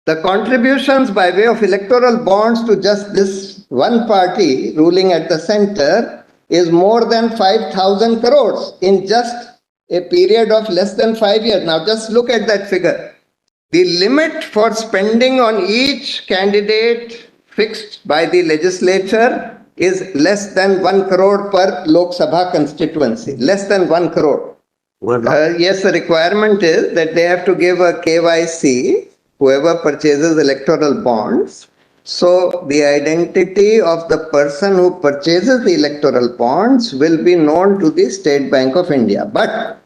The contributions by way of electoral bonds to just this one party ruling at the center is more than 5,000 crores in just a period of less than 5 years. Now just look at that figure. The limit for spending on each candidate fixed by the legislature is less than 1 crore per Lok Sabha constituency, less than 1 crore. Yes, the requirement is that they have to give a KYC, whoever purchases electoral bonds. So the identity of the person who purchases the electoral bonds will be known to the State Bank of India. But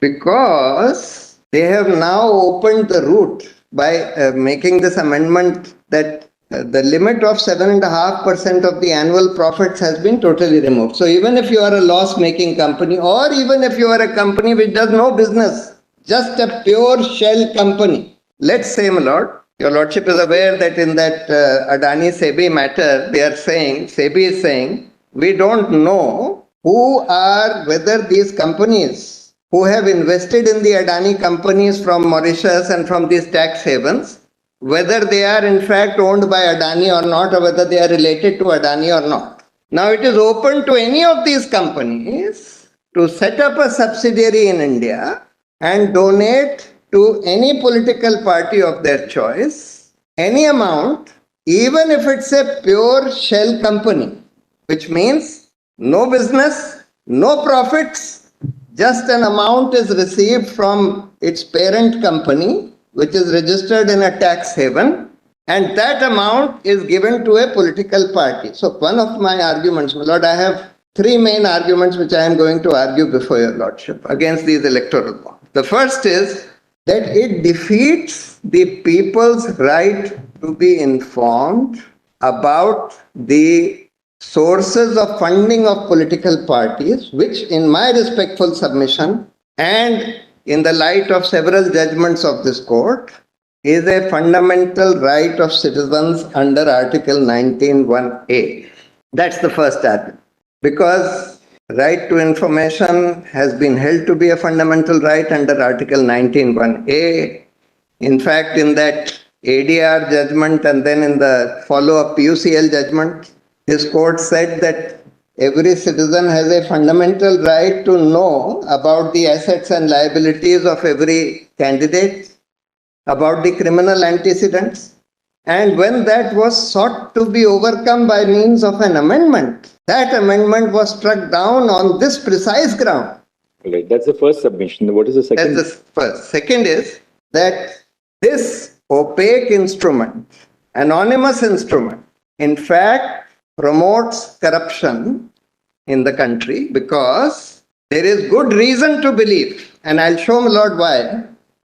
because they have now opened the route by making this amendment that the limit of 7.5% of the annual profits has been totally removed. So even if you are a loss-making company, or even if you are a company which does no business, just a pure shell company, let's say, my lord, your lordship is aware that in that Adani SEBI matter, they are saying, SEBI is saying, we don't know whether these companies who have invested in the Adani companies from Mauritius and from these tax havens, whether they are in fact owned by Adani or not, or whether they are related to Adani or not. Now it is open to any of these companies to set up a subsidiary in India and donate to any political party of their choice any amount, even if it's a pure shell company, which means no business, no profits, just an amount is received from its parent company, which is registered in a tax haven, and that amount is given to a political party. So one of my arguments, my lord, I have three main arguments which I am going to argue before your lordship against these electoral bonds. The first is that it defeats the people's right to be informed about the sources of funding of political parties, which in my respectful submission and in the light of several judgments of this court, is a fundamental right of citizens under Article 19(1)(a). That's the first argument. Because right to information has been held to be a fundamental right under Article 19(1)(a). In fact, in that ADR judgment and then in the follow-up PUCL judgment, this court said that every citizen has a fundamental right to know about the assets and liabilities of every candidate, about the criminal antecedents. And when that was sought to be overcome by means of an amendment, that amendment was struck down on this precise ground. Right, that's the first submission. What is the second? That's the first. Second is that this opaque instrument, anonymous instrument, in fact, promotes corruption in the country because there is good reason to believe, and I'll show my lord why,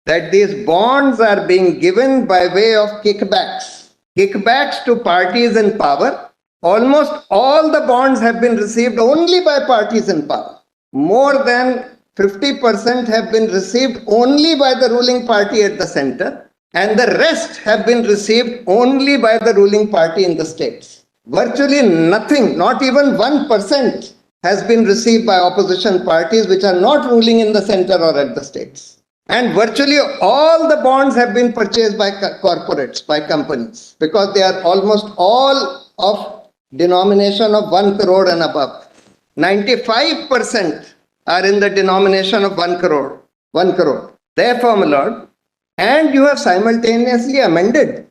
that these bonds are being given by way of kickbacks to parties in power. Almost all the bonds have been received only by parties in power. More than 50% have been received only by the ruling party at the center, and the rest have been received only by the ruling party in the states. Virtually nothing, not even 1%, has been received by opposition parties which are not ruling in the center or at the states. And virtually all the bonds have been purchased by corporates, by companies, because they are almost all of denomination of 1 crore and above. 95% are in the denomination of 1 crore. 1 crore. Therefore, my lord, and you have simultaneously amended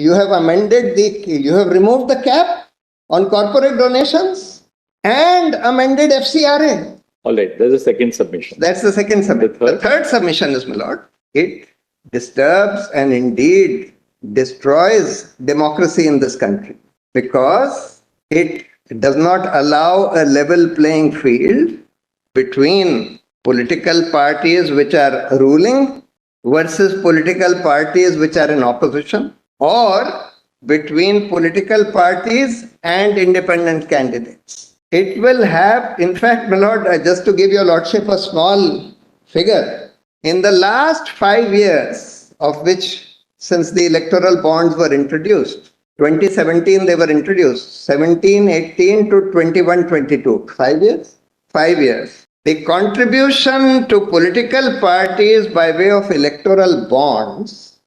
you have removed the cap on corporate donations and amended FCRA. All right, there's a second submission. That's the second submission. The third submission is, my lord, it disturbs and indeed destroys democracy in this country because it does not allow a level playing field between political parties which are ruling versus political parties which are in opposition, or between political parties and independent candidates. It will have, in fact, my lord, just to give your lordship a small figure, in the last 5 years, of which since the electoral bonds were introduced, 2017 they were introduced, 17, 18 to 21, 22, 5 years? 5 years. The contribution to political parties by way of electoral bonds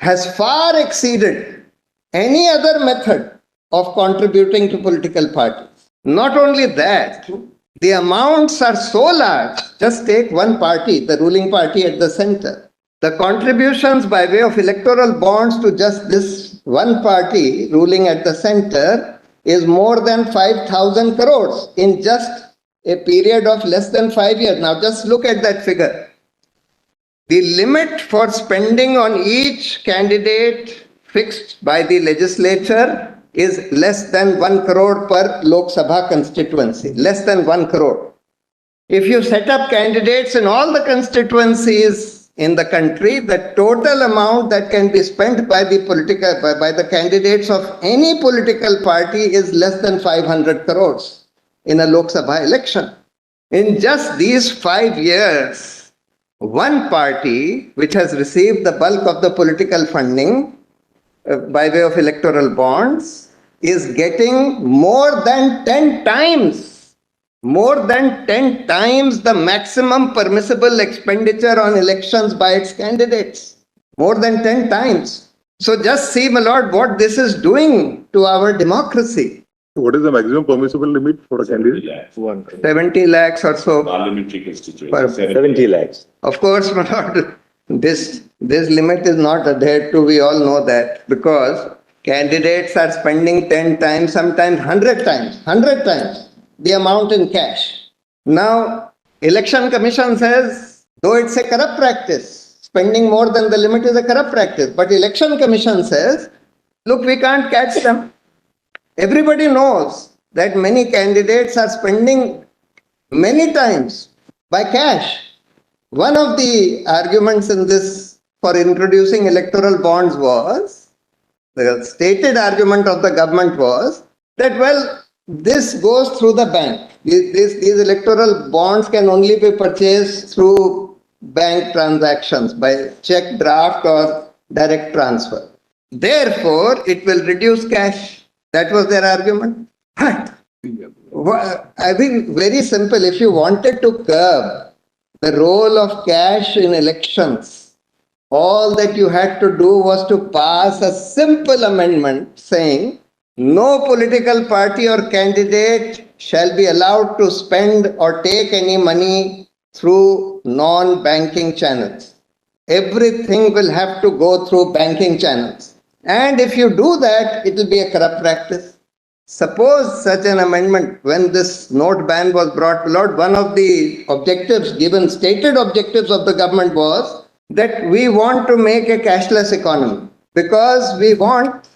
has far exceeded any other method of contributing to political parties. Not only that, the amounts are so large. Just take one party, the ruling party at the center. The contributions by way of electoral bonds to just this one party ruling at the center is more than 5,000 crores in just a period of less than 5 years. Now just look at that figure. The limit for spending on each candidate fixed by the legislature is less than 1 crore per Lok Sabha constituency, less than 1 crore. If you set up candidates in all the constituencies in the country, the total amount that can be spent by the candidates of any political party is less than 500 crores in a Lok Sabha election. In just these 5 years, one party which has received the bulk of the political funding by way of electoral bonds is getting more than 10 times the maximum permissible expenditure on elections by its candidates. More than 10 times. So just see, my lord, what this is doing to our democracy. What is the maximum permissible limit for a candidate? 70 lakhs or so. Parliamentary constituency. 70 lakhs. Of course, my lord, this limit is not adhered to. We all know that, because candidates are spending 10 times, sometimes 100 times the amount in cash. Now, Election Commission says, though it's a corrupt practice, spending more than the limit is a corrupt practice, but Election Commission says, look, we can't catch them. Everybody knows that many candidates are spending many times by cash. One of the arguments in this for introducing electoral bonds was, the stated argument of the government was that, well, this goes through the bank. These electoral bonds can only be purchased through bank transactions by check draft or direct transfer. Therefore, it will reduce cash. That was their argument. But I think very simple. If you wanted to curb the role of cash in elections, all that you had to do was to pass a simple amendment saying no political party or candidate shall be allowed to spend or take any money through non-banking channels. Everything will have to go through banking channels. And if you do that, it will be a corrupt practice. Suppose such an amendment, when this note ban was brought, Lord, one of the objectives, given stated objectives of the government was that we want to make a cashless economy because we want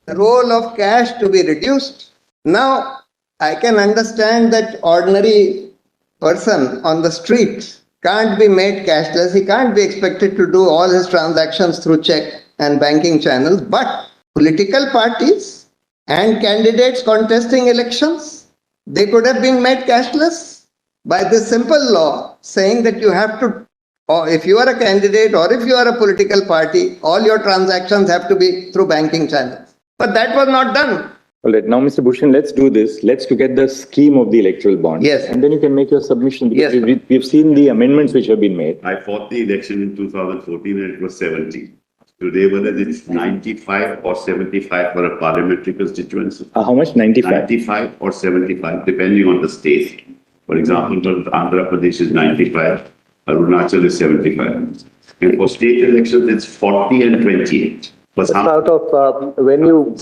the role of cash to be reduced. Now, I can understand that ordinary person on the street can't be made cashless. He can't be expected to do all his transactions through check and banking channels. But political parties and candidates contesting elections, they could have been made cashless by this simple law saying that you have to, or if you are a candidate or if you are a political party, all your transactions have to be through banking channels. But that was not done. All right, now, Mr. Bhushan, let's do this. Let's look at the scheme of the electoral bond. Yes. And then you can make your submission. Because Yes. we've seen the amendments which have been made. I fought the election in 2014 and it was 70. Today, whether it's 95 or 75 for a parliamentary constituency. How much? 95? 95 or 75, depending on the state. For example, Andhra Pradesh is 95, Arunachal is 75. And for state elections, it's 40 and 28. But out of when you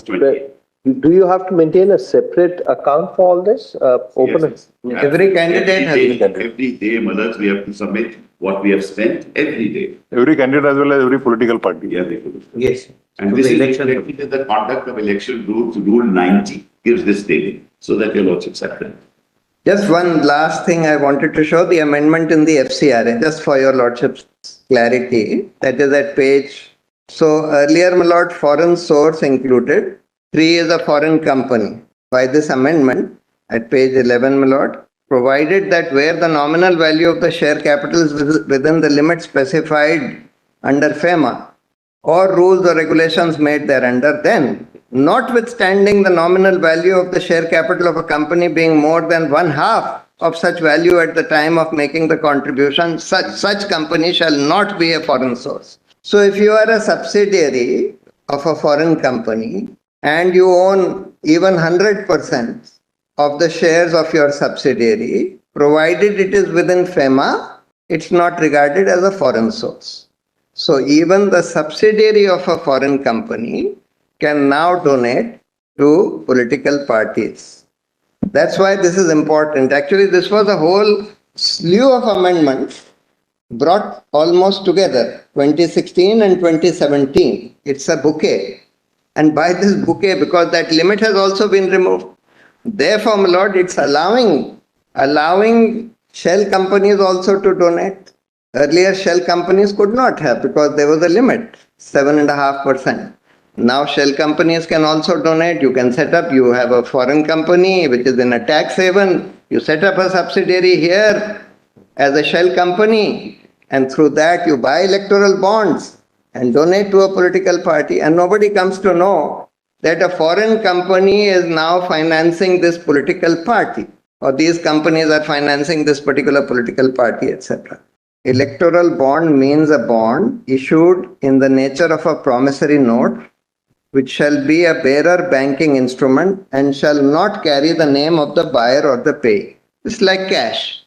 do you have to maintain a separate account for all this? Open it. Yes. Every candidate has every day, mothers, we have to submit what we have spent every day. Every candidate as well as every political party. Yeah, they do. Yes. And this is reflected in the conduct of election rules. Rule 90 gives this data, so that your lordships have done. Just one last thing I wanted to show, the amendment in the FCRA, just for your lordship's clarity. That is at page. So earlier, my lord, foreign source included. 3 is a foreign company. By this amendment, at page 11, my lord, provided that where the nominal value of the share capital is within the limit specified under FEMA or rules or regulations made thereunder, then, notwithstanding the nominal value of the share capital of a company being more than 1/2 of such value at the time of making the contribution, such company shall not be a foreign source. So if you are a subsidiary of a foreign company and you own even 100% of the shares of your subsidiary, provided it is within FEMA, it's not regarded as a foreign source. So even the subsidiary of a foreign company can now donate to political parties. That's why this is important. Actually, this was a whole slew of amendments brought almost together, 2016 and 2017. It's a bouquet. And by this bouquet, because that limit has also been removed, therefore, my lord, it's allowing shell companies also to donate. Earlier, shell companies could not have because there was a limit, 7.5%. Now, shell companies can also donate. You can set up, you have a foreign company which is in a tax haven. You set up a subsidiary here as a shell company, and through that you buy electoral bonds and donate to a political party, and nobody comes to know that a foreign company is now financing this political party, or these companies are financing this particular political party, etc. Electoral bond means a bond issued in the nature of a promissory note, which shall be a bearer banking instrument and shall not carry the name of the buyer or the payee. It's like cash.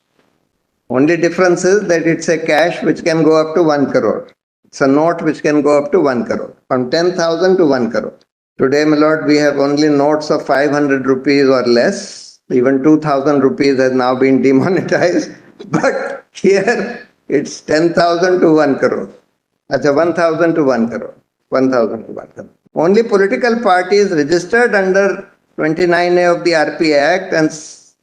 Only difference is that it's a cash which can go up to 1 crore. It's a note which can go up to 1 crore, from 10,000 to 1 crore. Today, my lord, we have only notes of 500 rupees or less. Even 2,000 rupees has now been demonetized. But here, it's 10,000 to 1 crore. That's 1,000 to 1 crore. 1,000 to 1 crore. Only political parties registered under 29A of the RP Act and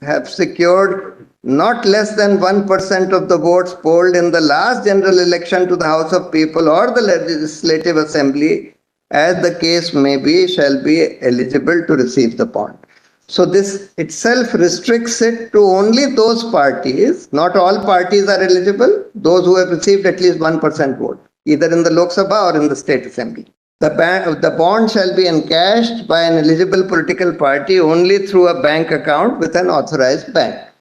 have secured not less than 1% of the votes polled in the last general election to the House of People or the Legislative Assembly, as the case may be, shall be eligible to receive the bond. So this itself restricts it to only those parties. Not all parties are eligible. Those who have received at least 1% vote, either in the Lok Sabha or in the State Assembly. The bond shall be encashed by an eligible political party only through a bank account with an authorized bank.